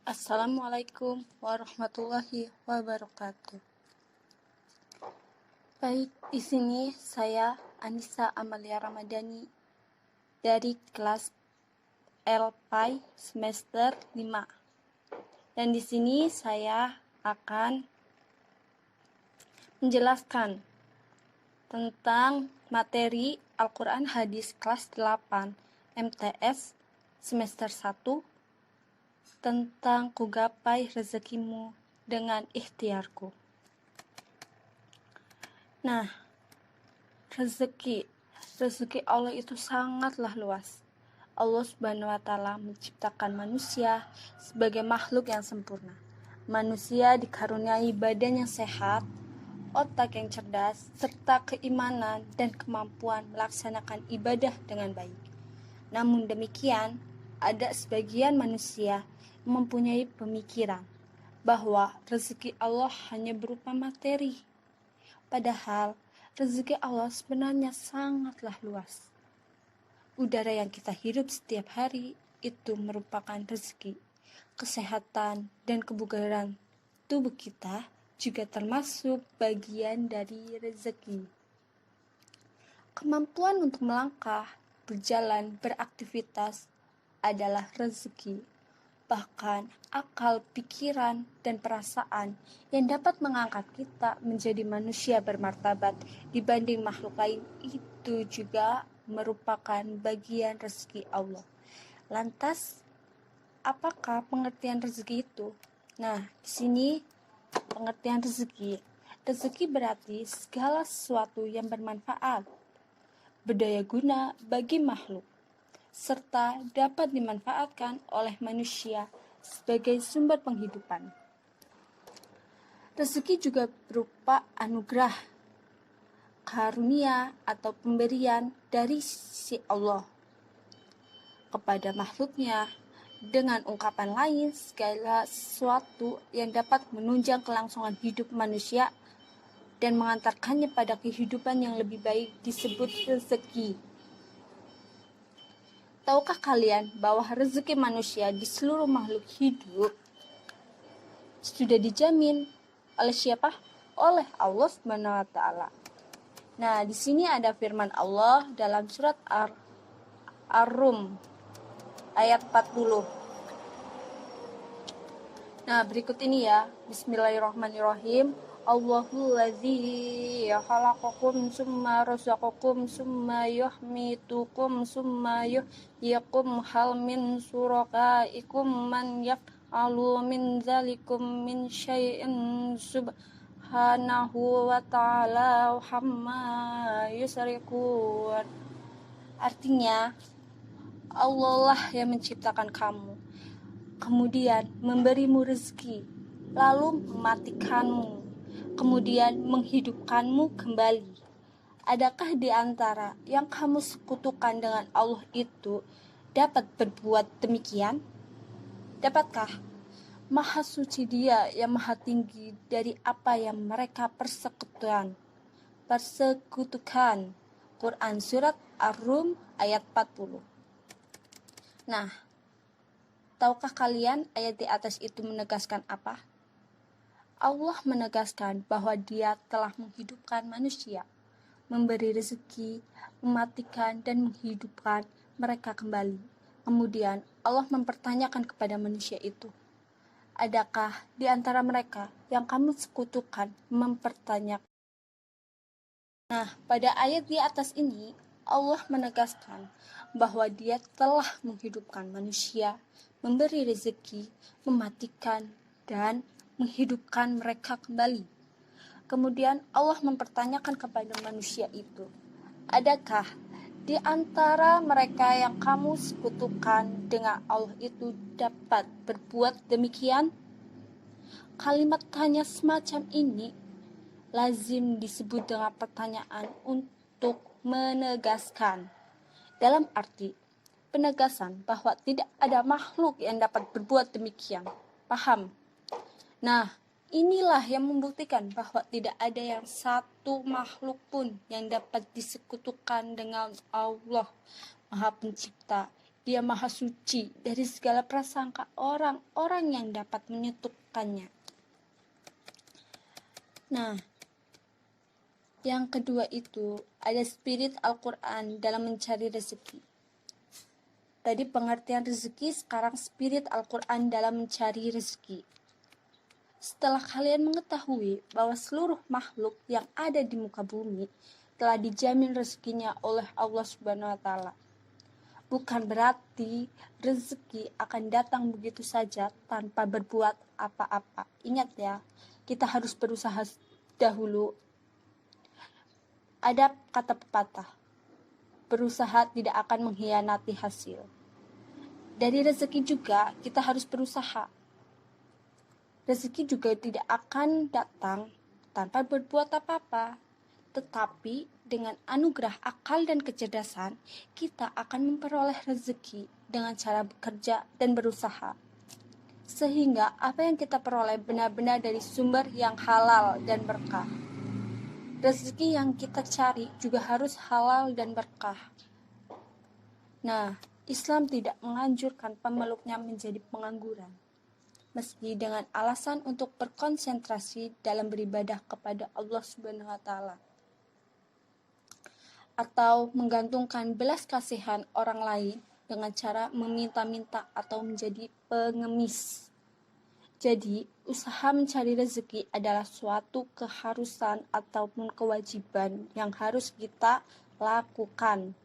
Assalamualaikum warahmatullahi wabarakatuh. Baik, di sini saya Anissa Amalia Ramadhani dari kelas LPI semester 5. Dan di sini saya akan menjelaskan tentang materi Al-Quran Hadis kelas 8 MTS semester 1 tentang kugapai rezekimu dengan ikhtiarku. Nah, rezeki Allah itu sangatlah luas. Allah Subhanahu wa Ta'ala menciptakan manusia sebagai makhluk yang sempurna. Manusia dikaruniai badan yang sehat, otak yang cerdas, serta keimanan dan kemampuan melaksanakan ibadah dengan baik. Namun demikian, ada sebagian manusia yang mempunyai pemikiran bahwa rezeki Allah hanya berupa materi. Padahal rezeki Allah sebenarnya sangatlah luas. Udara yang kita hirup setiap hari itu merupakan rezeki. Kesehatan dan kebugaran tubuh kita juga termasuk bagian dari rezeki. Kemampuan untuk melangkah, berjalan, beraktivitas adalah rezeki. Bahkan akal, pikiran, dan perasaan yang dapat mengangkat kita menjadi manusia bermartabat dibanding makhluk lain itu juga merupakan bagian rezeki Allah. Lantas, apakah pengertian rezeki itu? Nah, di sini pengertian rezeki. Rezeki berarti segala sesuatu yang bermanfaat, berdaya guna bagi makhluk, serta dapat dimanfaatkan oleh manusia sebagai sumber penghidupan. Rezeki juga berupa anugerah, karunia atau pemberian dari sisi Allah kepada makhluknya. Dengan ungkapan lain, segala sesuatu yang dapat menunjang kelangsungan hidup manusia dan mengantarkannya pada kehidupan yang lebih baik disebut rezeki. Tahukah kalian bahwa rezeki manusia di seluruh makhluk hidup sudah dijamin oleh siapa? Oleh Allah Subhanahu wa Ta'ala. Nah, di sini ada firman Allah dalam surat Ar-Rum ayat 40. Nah, berikut ini ya. Bismillahirrahmanirrahim. Allahul ladzi khalaqakum summa razaqakum summa yuhmitukum summa yuhyikum hal min surakaikum man yaf'alu min dzalikum min syai'in subhanahu wa ta'ala amma yusyrikun. Artinya, Allah lah yang menciptakan kamu, kemudian memberimu rezeki, lalu mematikanmu, kemudian menghidupkanmu kembali. Adakah di antara yang kamu sekutukan dengan Allah itu dapat berbuat demikian? Dapatkah? Maha suci Dia yang maha tinggi dari apa yang mereka persekutukan. Quran Surat Ar-Rum ayat 40. Nah, tahukah kalian ayat di atas itu menegaskan apa? Allah menegaskan bahwa Dia telah menghidupkan manusia, memberi rezeki, mematikan dan menghidupkan mereka kembali. Kemudian Allah mempertanyakan kepada manusia itu, adakah di antara mereka yang kamu sekutukan mempertanyakan? Nah, pada ayat di atas ini Allah menegaskan bahwa Dia telah menghidupkan manusia, memberi rezeki, mematikan, dan menghidupkan mereka kembali. Kemudian Allah mempertanyakan kepada manusia itu, adakah di antara mereka yang kamu sekutukan dengan Allah itu dapat berbuat demikian? Kalimat tanya semacam ini lazim disebut dengan pertanyaan untuk menegaskan, dalam arti penegasan bahwa tidak ada makhluk yang dapat berbuat demikian. Paham? Nah, inilah yang membuktikan bahwa tidak ada yang satu makhluk pun yang dapat disekutukan dengan Allah Maha Pencipta Dia maha suci dari segala prasangka orang-orang yang dapat menyetukannya. Nah, yang kedua itu ada spirit Al-Quran dalam mencari rezeki. Tadi pengertian rezeki, sekarang spirit Al-Quran dalam mencari rezeki. Setelah kalian mengetahui bahwa seluruh makhluk yang ada di muka bumi telah dijamin rezekinya oleh Allah Subhanahu wa Ta'ala, bukan berarti rezeki akan datang begitu saja tanpa berbuat apa-apa. Ingat ya, kita harus berusaha dahulu. Ada kata pepatah, berusaha tidak akan mengkhianati hasil. Dari rezeki juga kita harus berusaha. Rezeki juga tidak akan datang tanpa berbuat apa-apa. Tetapi dengan anugerah akal dan kecerdasan, kita akan memperoleh rezeki dengan cara bekerja dan berusaha. Sehingga apa yang kita peroleh benar-benar dari sumber yang halal dan berkah. Rezeki yang kita cari juga harus halal dan berkah. Nah, Islam tidak menganjurkan pemeluknya menjadi pengangguran, meski dengan alasan untuk berkonsentrasi dalam beribadah kepada Allah Subhanahu wa Ta'ala, atau menggantungkan belas kasihan orang lain dengan cara meminta-minta atau menjadi pengemis. Jadi, usaha mencari rezeki adalah suatu keharusan ataupun kewajiban yang harus kita lakukan.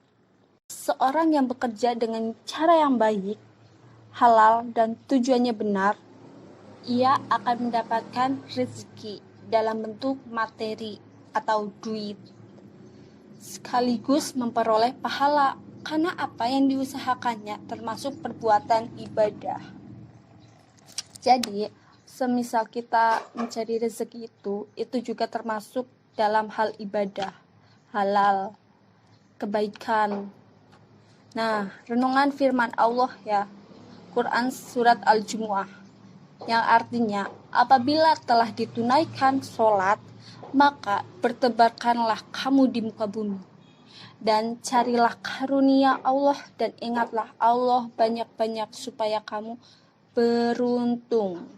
Seorang yang bekerja dengan cara yang baik, halal, dan tujuannya benar, ia akan mendapatkan rezeki dalam bentuk materi atau duit, sekaligus memperoleh pahala karena apa yang diusahakannya termasuk perbuatan ibadah. Jadi, semisal kita mencari rezeki itu juga termasuk dalam hal ibadah, halal, kebaikan. Nah, renungan firman Allah ya, Quran Surat Al-Jumu'ah, yang artinya, apabila telah ditunaikan sholat, maka bertebarkanlah kamu di muka bumi, dan carilah karunia Allah, dan ingatlah Allah banyak-banyak supaya kamu beruntung.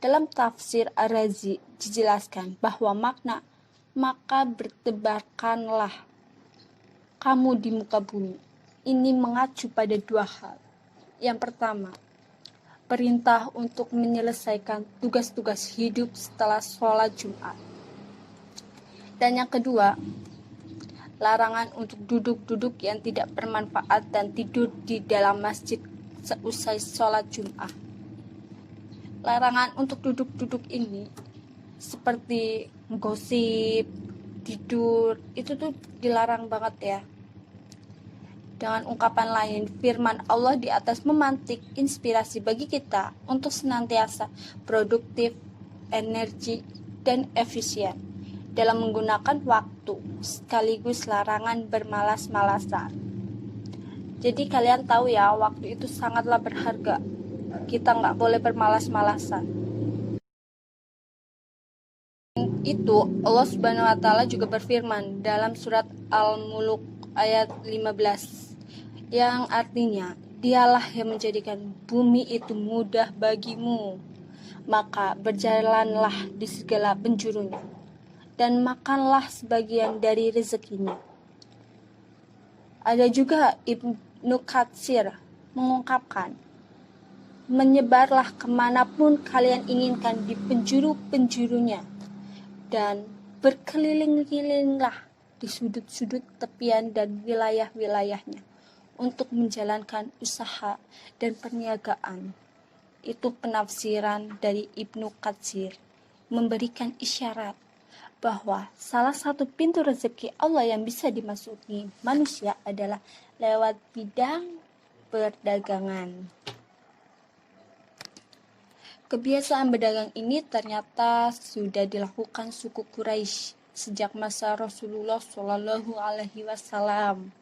Dalam tafsir Ar-Razi dijelaskan bahwa makna maka bertebarkanlah kamu di muka bumi ini mengacu pada dua hal. Yang pertama, perintah untuk menyelesaikan tugas-tugas hidup setelah sholat Jumat. Dan yang kedua, larangan untuk duduk-duduk yang tidak bermanfaat dan tidur di dalam masjid seusai sholat Jumat. Larangan untuk duduk-duduk ini seperti menggosip, tidur, itu tuh dilarang banget ya. Dengan ungkapan lain, firman Allah di atas memantik inspirasi bagi kita untuk senantiasa produktif, energi, dan efisien dalam menggunakan waktu, sekaligus larangan bermalas-malasan. Jadi kalian tahu ya, waktu itu sangatlah berharga. Kita nggak boleh bermalas-malasan. Itu Allah Subhanahu wa Ta'ala juga berfirman dalam surat Al-Mulk ayat 15, yang artinya, dialah yang menjadikan bumi itu mudah bagimu, maka berjalanlah di segala penjurunya, dan makanlah sebagian dari rezekinya. Ada juga Ibnu Katsir mengungkapkan, menyebarlah kemanapun kalian inginkan di penjuru-penjurunya, dan berkeliling-kelilinglah di sudut-sudut tepian dan wilayah-wilayahnya untuk menjalankan usaha dan perniagaan. Itu penafsiran dari Ibnu Katsir, memberikan isyarat bahwa salah satu pintu rezeki Allah yang bisa dimasuki manusia adalah lewat bidang perdagangan. Kebiasaan berdagang ini ternyata sudah dilakukan suku Quraisy sejak masa Rasulullah Shallallahu Alaihi Wasallam.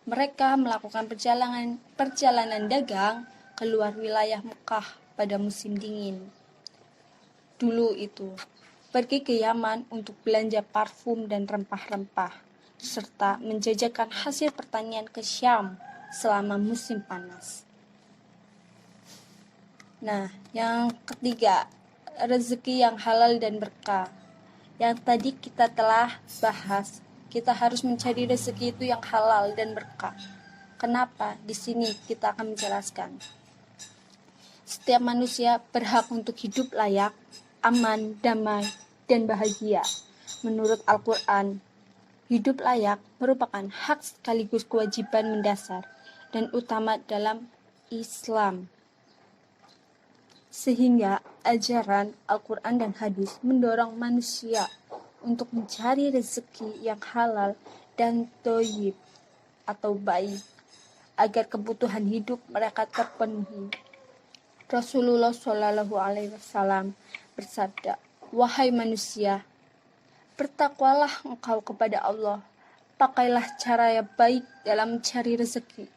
Mereka melakukan perjalanan dagang keluar wilayah Mekah pada musim dingin. Dulu itu, pergi ke Yaman untuk belanja parfum dan rempah-rempah, serta menjajakan hasil pertanian ke Syam selama musim panas. Nah, yang ketiga, rezeki yang halal dan berkah. Yang tadi kita telah bahas, kita harus mencari rezeki itu yang halal dan berkah. Kenapa? Di sini kita akan menjelaskan. Setiap manusia berhak untuk hidup layak, aman, damai, dan bahagia. Menurut Al-Quran, hidup layak merupakan hak sekaligus kewajiban mendasar dan utama dalam Islam. Sehingga ajaran Al-Quran dan hadis mendorong manusia untuk mencari rezeki yang halal dan thayyib atau baik agar kebutuhan hidup mereka terpenuhi. Rasulullah Shallallahu Alaihi Wasallam bersabda, "Wahai manusia, bertakwalah engkau kepada Allah, pakailah cara yang baik dalam mencari rezeki."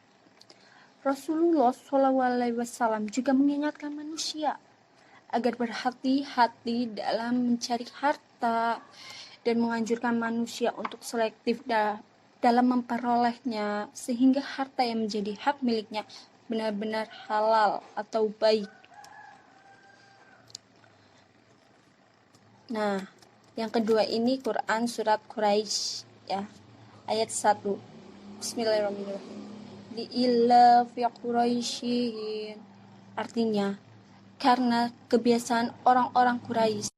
Rasulullah SAW juga mengingatkan manusia agar berhati-hati dalam mencari harta dan menganjurkan manusia untuk selektif dalam memperolehnya sehingga harta yang menjadi hak miliknya benar-benar halal atau baik. Nah, yang kedua ini Quran surat Quraisy ya, ayat 1. Bismillahirrahmanirrahim. Li'illa fi Quraisyin, artinya karena kebiasaan orang-orang Quraisy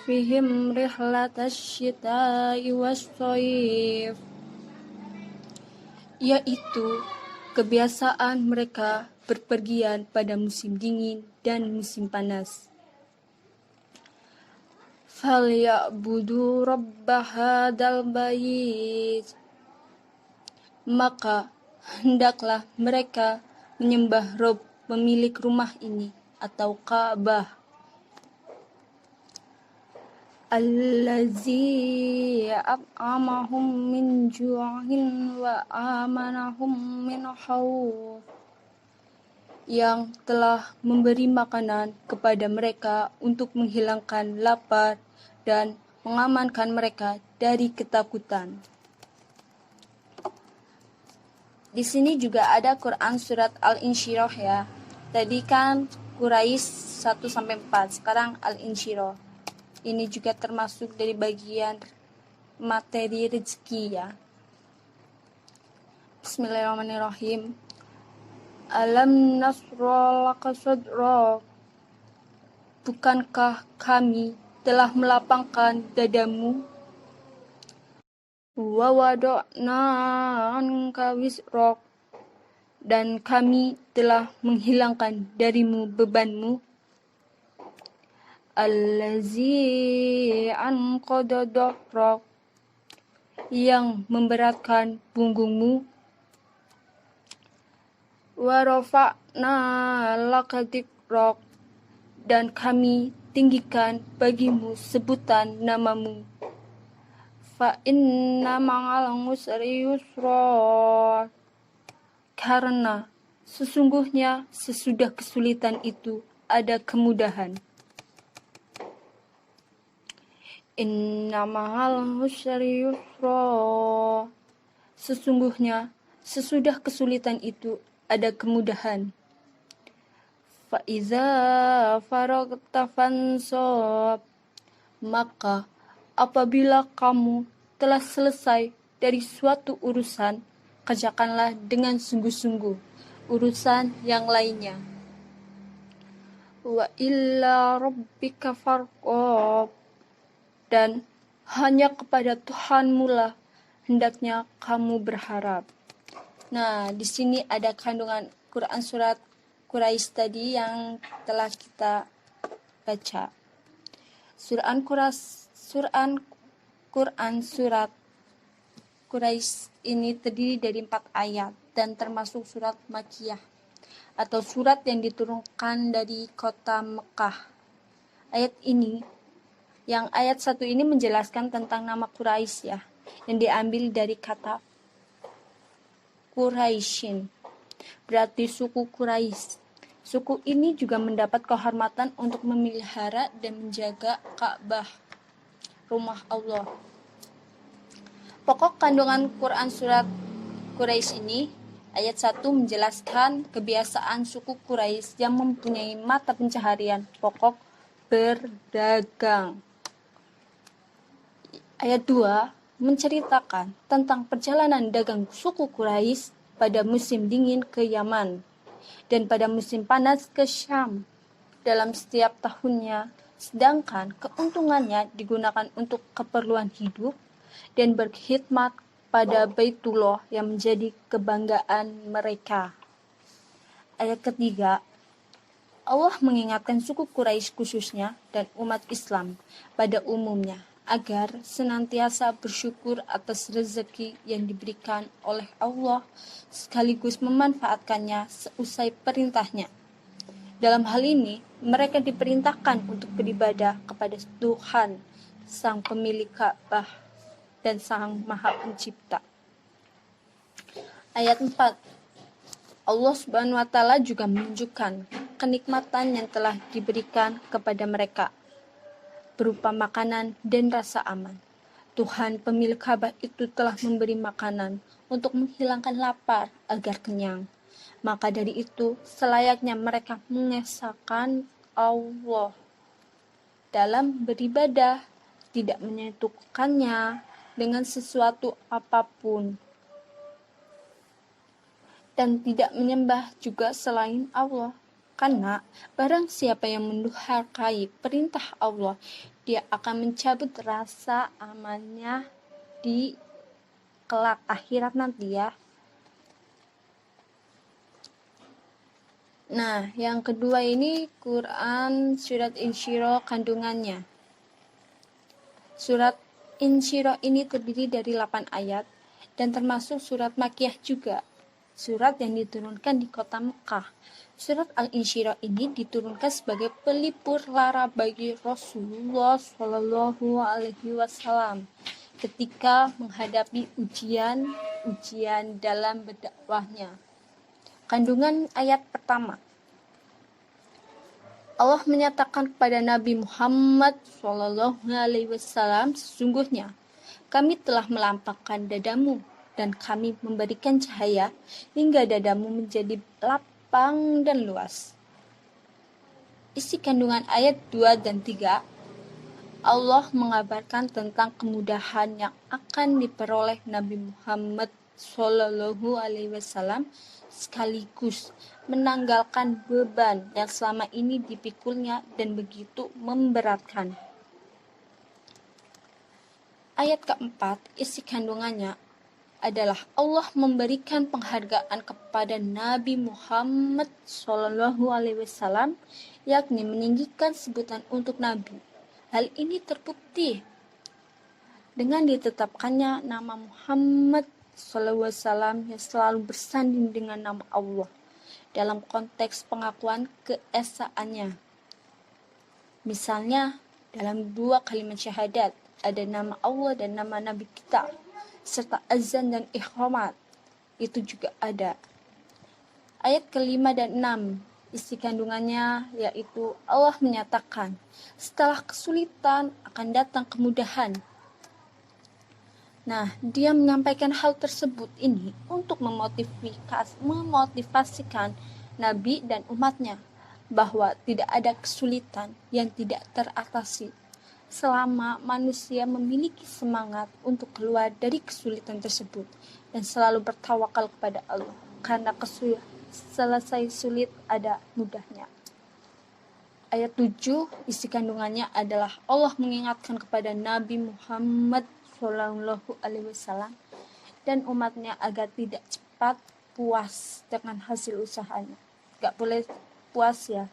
fihim rihlatash syita'i was-shayf, yaitu kebiasaan mereka berpergian pada musim dingin dan musim panas. Falyabudu rabba hadzal bait, maka hendaklah mereka menyembah Rob pemilik rumah ini atau Ka'bah. Allazi at'amahum min ju'in wa amanahum min khawf, yang telah memberi makanan kepada mereka untuk menghilangkan lapar dan mengamankan mereka dari ketakutan. Di sini juga ada Quran surat Al-Insyirah ya. Tadi kan Quraisy 1-4, sekarang Al-Insyirah. Ini juga termasuk dari bagian materi rezeki ya. Bismillahirrahmanirrahim. Alam nasra laka sadrak, bukankah kami telah melapangkan dadamu? Wa wada'na anka wisrak, dan kami telah menghilangkan darimu bebanmu. Allazi anqada dhahrak, yang memberatkan punggungmu. Wa rafa'na laka dzikrak, dan kami tinggikan bagimu sebutan namamu. Fa inna ma'al usri yusra, karena sesungguhnya sesudah kesulitan itu ada kemudahan. Inna ma'al usri yusra, sesungguhnya sesudah kesulitan itu ada kemudahan. Fa iza faragta fansab, maka apabila kamu telah selesai dari suatu urusan, kerjakanlah dengan sungguh-sungguh urusan yang lainnya. Wa illa rabbika farqab, dan hanya kepada Tuhanmu lah hendaknya kamu berharap. Nah, di sini ada kandungan Quran surat Quraisy tadi yang telah kita baca. Quran surat Quraisy ini terdiri dari 4 ayat dan termasuk surat Makkiyah atau surat yang diturunkan dari kota Mekah. Ayat 1 ini menjelaskan tentang nama Quraisy ya, yang diambil dari kata Quraisyin, berarti suku Quraisy. Suku ini juga mendapat kehormatan untuk memelihara dan menjaga Ka'bah, rumah Allah. Pokok kandungan Quran surat Quraisy ini, ayat 1 menjelaskan kebiasaan suku Quraisy yang mempunyai mata pencaharian pokok berdagang. Ayat 2 menceritakan tentang perjalanan dagang suku Quraisy pada musim dingin ke Yaman dan pada musim panas ke Syam dalam setiap tahunnya, sedangkan keuntungannya digunakan untuk keperluan hidup dan berkhidmat pada Baitullah yang menjadi kebanggaan mereka. Ayat ketiga, Allah mengingatkan suku Quraisy khususnya dan umat Islam pada umumnya agar senantiasa bersyukur atas rezeki yang diberikan oleh Allah sekaligus memanfaatkannya seusai perintahnya. Dalam hal ini, mereka diperintahkan untuk beribadah kepada Tuhan, Sang Pemilik Ka'bah dan Sang Maha Pencipta. Ayat 4. Allah Subhanahu wa taala juga menunjukkan kenikmatan yang telah diberikan kepada mereka berupa makanan dan rasa aman. Tuhan pemilik Ka'bah itu telah memberi makanan untuk menghilangkan lapar agar kenyang. Maka dari itu, selayaknya mereka mengesahkan Allah dalam beribadah, tidak menyatukannya dengan sesuatu apapun, dan tidak menyembah juga selain Allah. Karena barang siapa yang mendurhakai perintah Allah, dia akan mencabut rasa amannya di kelak akhirat nanti ya. Nah, yang kedua ini Quran surat Insyirah kandungannya. Surat Insyirah ini terdiri dari 8 ayat dan termasuk surat Makkiyah juga, surat yang diturunkan di kota Mekah. Surat Al-Insyirah ini diturunkan sebagai pelipur lara bagi Rasulullah Shallallahu Alaihi Wasallam ketika menghadapi ujian dalam berdakwahnya. Kandungan ayat pertama, Allah menyatakan kepada Nabi Muhammad SAW, sesungguhnya kami telah melampakkan dadamu dan kami memberikan cahaya hingga dadamu menjadi lapang dan luas. Isi kandungan ayat 2 dan 3, Allah mengabarkan tentang kemudahan yang akan diperoleh Nabi Muhammad SAW sekaligus menanggalkan beban yang selama ini dipikulnya dan begitu memberatkan. Ayat keempat, isi kandungannya adalah Allah memberikan penghargaan kepada Nabi Muhammad SAW, yakni meninggikan sebutan untuk Nabi. Hal ini terbukti dengan ditetapkannya nama Muhammad SAW yang selalu bersanding dengan nama Allah dalam konteks pengakuan keesaannya. Misalnya, dalam 2 kalimat syahadat ada nama Allah dan nama Nabi kita, serta azan dan iqamat itu juga ada. Ayat kelima dan 6, isi kandungannya yaitu Allah menyatakan setelah kesulitan akan datang kemudahan. Nah, dia menyampaikan hal tersebut ini untuk memotivasikan Nabi dan umatnya bahwa tidak ada kesulitan yang tidak teratasi selama manusia memiliki semangat untuk keluar dari kesulitan tersebut dan selalu bertawakal kepada Allah, karena selesai sulit ada mudahnya. Ayat 7, isi kandungannya adalah Allah mengingatkan kepada Nabi Muhammad Shallallahu Alaihi Wasallam dan umatnya agar tidak cepat puas dengan hasil usahanya. Gak boleh puas ya,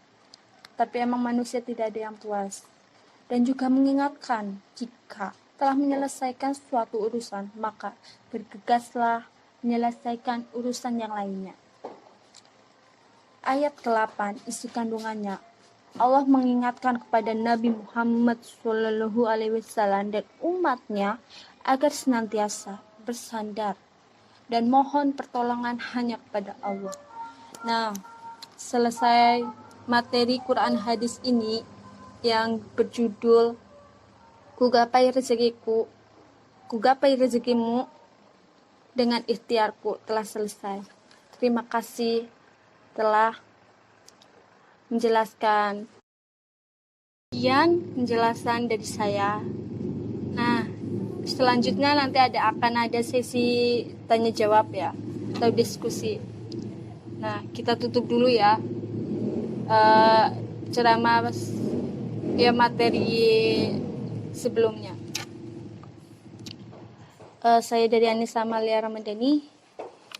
tapi emang manusia tidak ada yang puas. Dan juga mengingatkan jika telah menyelesaikan suatu urusan, maka bergegaslah menyelesaikan urusan yang lainnya. Ayat ke-8, isi kandungannya Allah mengingatkan kepada Nabi Muhammad SAW dan umatnya agar senantiasa bersandar dan mohon pertolongan hanya kepada Allah. Nah, selesai materi Quran hadis ini yang berjudul Ku gapai rezekiku, ku gapai rezekimu. dengan ikhtiarku telah selesai. Terima kasih telah menjelaskan. Sekian penjelasan dari saya. Nah, selanjutnya nanti akan ada sesi tanya jawab ya, atau diskusi. Nah, kita tutup dulu ya ceramah ya materi sebelumnya. Saya dari Anissa Amalia Ramadhani,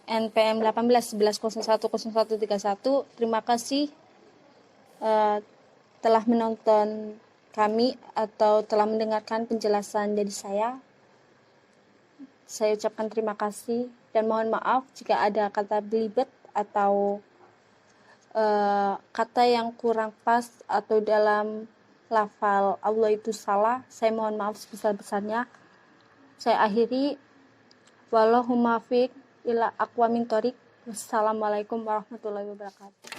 NPM 1811010131. Terima kasih telah menonton kami atau telah mendengarkan penjelasan dari saya. Saya ucapkan terima kasih dan mohon maaf jika ada kata belibet atau kata yang kurang pas atau dalam lafal Allah itu salah. Saya mohon maaf sebesar-besarnya. Saya akhiri. Wallahumma fiq ila aqwamin thoriq. Wassalamualaikum warahmatullahi wabarakatuh.